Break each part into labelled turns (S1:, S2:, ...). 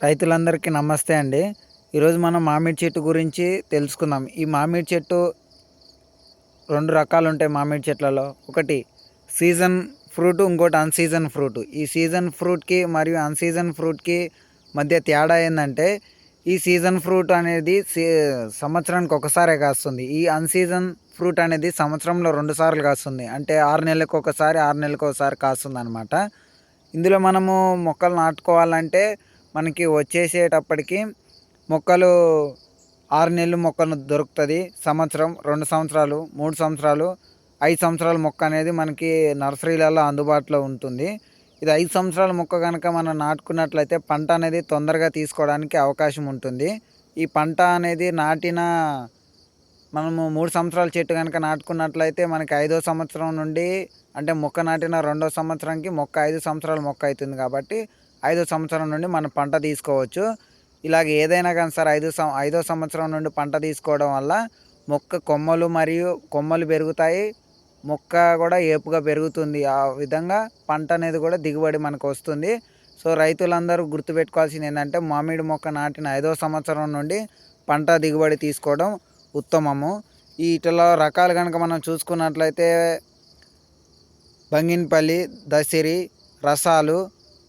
S1: రైతులందరికీ నమస్తే అండి. ఈరోజు మనం మామిడి చెట్టు గురించి తెలుసుకుందాం. ఈ మామిడి చెట్టు 2 రకాలుంటాయి మామిడి చెట్లలో. ఒకటి సీజన్ ఫ్రూట్, ఇంకోటి అన్‌సీజన్ ఫ్రూట్. ఈ సీజన్ ఫ్రూట్‌కి మరియు అన్‌సీజన్ ఫ్రూట్‌కి మధ్య తేడా ఏందంటే, ఈ సీజన్ ఫ్రూట్ అనేది సంవత్సరానికి ఒకసారే కాస్తుంది. ఈ అన్‌సీజన్ ఫ్రూట్ అనేది సంవత్సరంలో 2 సార్లు కాస్తుంది. అంటే 6 నెలలకొకసారి, 6 నెలలకోసారి కాస్తుందనమాట. ఇందులో మనము మొక్కలు నాటుకోవాలంటే మనకి వచ్చేసేటప్పటికి మొక్కలు 6 నెలలు మొక్కను దొరుకుతుంది. సంవత్సరం, 2 సంవత్సరాలు, 3 సంవత్సరాలు, 5 సంవత్సరాల మొక్క అనేది మనకి నర్సరీలలో అందుబాటులో ఉంటుంది. ఇది 5 సంవత్సరాల మొక్క కనుక మనం నాటుకున్నట్లయితే పంట అనేది తొందరగా తీసుకోవడానికి అవకాశం ఉంటుంది. ఈ పంట అనేది మనము 3 సంవత్సరాల చెట్టు కనుక నాటుకున్నట్లయితే మనకి 5వ సంవత్సరం నుండి, అంటే మొక్క నాటిన 2వ సంవత్సరానికి మొక్క 5 సంవత్సరాల మొక్క అవుతుంది కాబట్టి 5వ సంవత్సరం నుండి మనం పంట తీసుకోవచ్చు. ఇలాగ ఏదైనా కానీ సరే 5వ సంవత్సరం నుండి పంట తీసుకోవడం వల్ల మొక్క కొమ్మలు పెరుగుతాయి. మొక్క కూడా ఏపుగా పెరుగుతుంది. ఆ విధంగా పంట అనేది కూడా దిగుబడి మనకు వస్తుంది. సో రైతులందరూ గుర్తుపెట్టుకోవాల్సింది ఏంటంటే, మామిడి మొక్క నాటిన 5వ సంవత్సరం నుండి పంట దిగుబడి తీసుకోవడం ఉత్తమము. వీటిలో రకాలు కనుక మనం చూసుకున్నట్లయితే బంగినపల్లి, దశరి, రసాలు,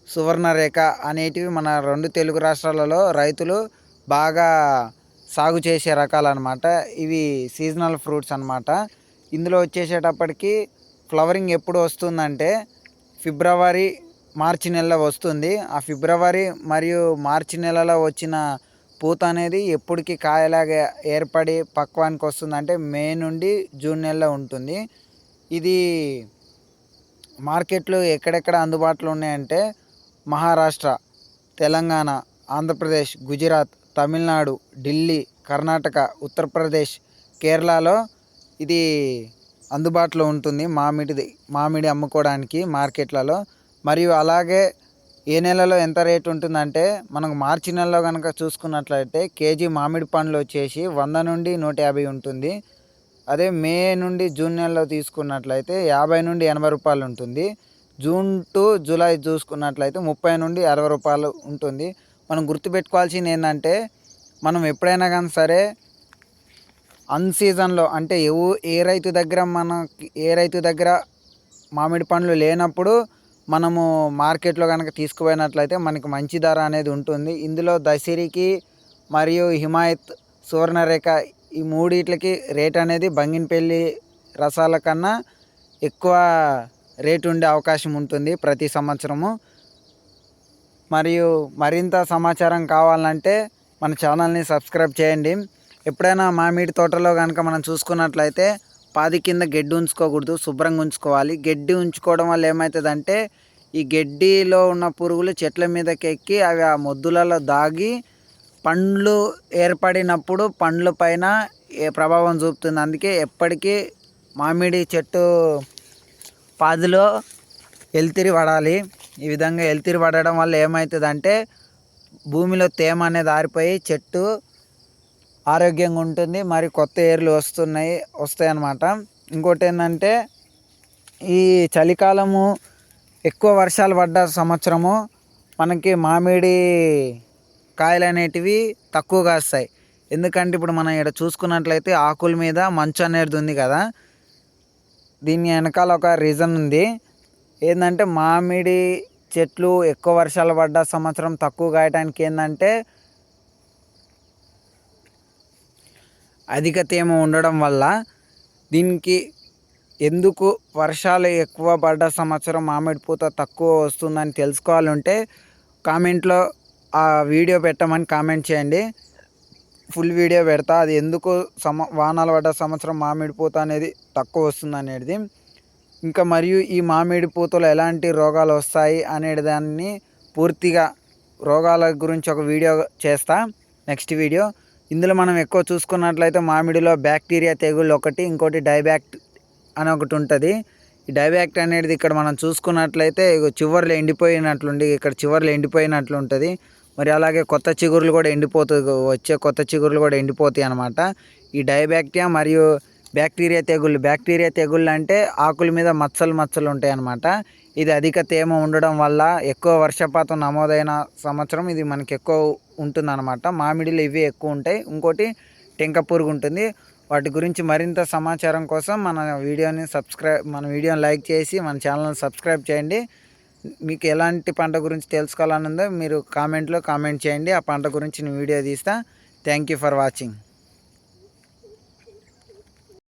S1: సువర్ణరేఖ అనేటివి మన 2 తెలుగు రాష్ట్రాలలో రైతులు బాగా సాగు చేసే రకాలన్నమాట. ఇవి సీజనల్ ఫ్రూట్స్ అన్నమాట. ఇందులో వచ్చేసేటప్పటికి ఫ్లవరింగ్ ఎప్పుడు వస్తుందంటే ఫిబ్రవరి, మార్చి నెలలో వస్తుంది. ఆ ఫిబ్రవరి మరియు మార్చి నెలలో వచ్చిన పూత అనేది ఎప్పటికి కాయలాగా ఏర్పడి పక్వానికి వస్తుందంటే మే నుండి జూన్ నెలలో ఉంటుంది. ఇది మార్కెట్లు ఎక్కడెక్కడ అందుబాటులో ఉన్నాయంటే మహారాష్ట్ర, తెలంగాణ, ఆంధ్రప్రదేశ్, గుజరాత్, తమిళనాడు, ఢిల్లీ, కర్ణాటక, ఉత్తరప్రదేశ్, కేరళలో ఇది అందుబాటులో ఉంటుంది. మామిడి అమ్ముకోవడానికి మార్కెట్లలో. మరియు అలాగే ఏ నెలలో ఎంత రేటు ఉంటుందంటే, మనకు మార్చి నెలలో కనుక చూసుకున్నట్లయితే కేజీ మామిడి పండ్లు వచ్చేసి 100 నుండి 150 ఉంటుంది. అదే మే నుండి జూన్ నెలలో తీసుకున్నట్లయితే 50 నుండి 80 రూపాయలు ఉంటుంది. జూన్ టు జూలై చూసుకున్నట్లయితే 30 నుండి 60 రూపాయలు ఉంటుంది. మనం గుర్తుపెట్టుకోవాల్సింది ఏంటంటే, మనం ఎప్పుడైనా కానీ సరే అన్‌సీజన్‌లో, అంటే ఏ రైతు దగ్గర మామిడి పండ్లు లేనప్పుడు మనము మార్కెట్లో కనుక తీసుకుపోయినట్లయితే మనకి మంచి ధర అనేది ఉంటుంది. ఇందులో దశరికి మరియు హిమాయత్, సువర్ణరేఖ ఈ మూడిట్లకి రేట్ అనేది బంగినపల్లి రసాల కన్నా ఎక్కువ రేటు ఉండే అవకాశం ఉంటుంది ప్రతి సంవత్సరము. మరియు మరింత సమాచారం కావాలంటే మన ఛానల్ని సబ్స్క్రైబ్ చేయండి. ఎప్పుడైనా మామిడి తోటలో కనుక మనం చూసుకున్నట్లయితే పాది కింద గడ్డి ఉంచుకోకూడదు, శుభ్రంగా ఉంచుకోవాలి. గడ్డి ఉంచుకోవడం వల్ల ఏమవుతుందంటే, ఈ గడ్డిలో ఉన్న పురుగులు చెట్ల మీదకి ఎక్కి అవి ఆ మొద్దులలో దాగి పండ్లు ఏర్పడినప్పుడు పండ్ల పైన ప్రభావం చూపుతుంది. అందుకే ఎప్పటికీ మామిడి చెట్టు పాదిలో ఎల్తిరి పడాలి. ఈ విధంగా ఎల్తిరి పడడం వల్ల ఏమవుతుందంటే, భూమిలో తేమ అనేది ఆరిపోయి చెట్టు ఆరోగ్యంగా ఉంటుంది. మరి కొత్త ఏర్లు వస్తాయి అన్నమాట. ఇంకోటి ఏంటంటే, ఈ చలికాలము ఎక్కువ వర్షాలు పడ్డ సంవత్సరము మనకి మామిడి కాయలు అనేటివి తక్కువ కాస్తాయి. ఎందుకంటే ఇప్పుడు మనం ఇక్కడ చూసుకున్నట్లయితే ఆకుల మీద మంచు అనేది ఉంది కదా. దీని వెనకాల ఒక రీజన్ ఉంది. ఏంటంటే, మామిడి చెట్లు ఎక్కువ వర్షాలు పడ్డ సంవత్సరం తక్కువ కాయటానికి ఏంటంటే, అధిక తేమ ఉండడం వల్ల. దీనికి ఎందుకు వర్షాలు ఎక్కువ పడ్డ సంవత్సరం మామిడి పూత తక్కువ వస్తుందని తెలుసుకోవాలంటే కామెంట్లో ఆ వీడియో పెట్టమని కామెంట్ చేయండి. ఫుల్ వీడియో పెడతా, అది ఎందుకు వానాలు పడ్డ సంవత్సరం మామిడి పూత అనేది తక్కువ వస్తుంది అనేది. ఇంకా మరియు ఈ మామిడి పూతలో ఎలాంటి రోగాలు వస్తాయి అనేది దాన్ని పూర్తిగా రోగాల గురించి ఒక వీడియో చేస్తా, నెక్స్ట్ వీడియో. ఇందులో మనం ఎక్కువ చూసుకున్నట్లయితే మామిడిలో బ్యాక్టీరియా తెగుళ్ళు ఒకటి, ఇంకోటి డైబ్యాక్ట్ అని ఒకటి ఉంటుంది. ఈ డైబ్యాక్ట్ అనేది ఇక్కడ మనం చూసుకున్నట్లయితే చివర్లో ఎండిపోయినట్లు ఉంటుంది. మరి అలాగే కొత్త చిగుర్లు కూడా ఎండిపోతాయి అన్నమాట. ఈ డైబ్యాక్టీరియా మరియు బ్యాక్టీరియా తెగుళ్ళు అంటే ఆకుల మీద మచ్చలు ఉంటాయి అన్నమాట. ఇది అధిక తేమ ఉండడం వల్ల ఎక్కువ వర్షపాతం నమోదైన సంవత్సరం ఇది మనకి ఎక్కువ ఉంటుందన్నమాట. మామిడిలో ఇవే ఎక్కువ ఉంటాయి. ఇంకోటి టెంక పురుగు ఉంటుంది. వాటి గురించి మరింత సమాచారం కోసం మన వీడియోని లైక్ చేసి మన ఛానల్ని సబ్స్క్రైబ్ చేయండి. మీకు ఎలాంటి పంట గురించి తెలుసుకోవాలని ఉందో మీరు కామెంట్ చేయండి. ఆ పంట గురించి నేను వీడియో తీస్తా. Thank you for watching.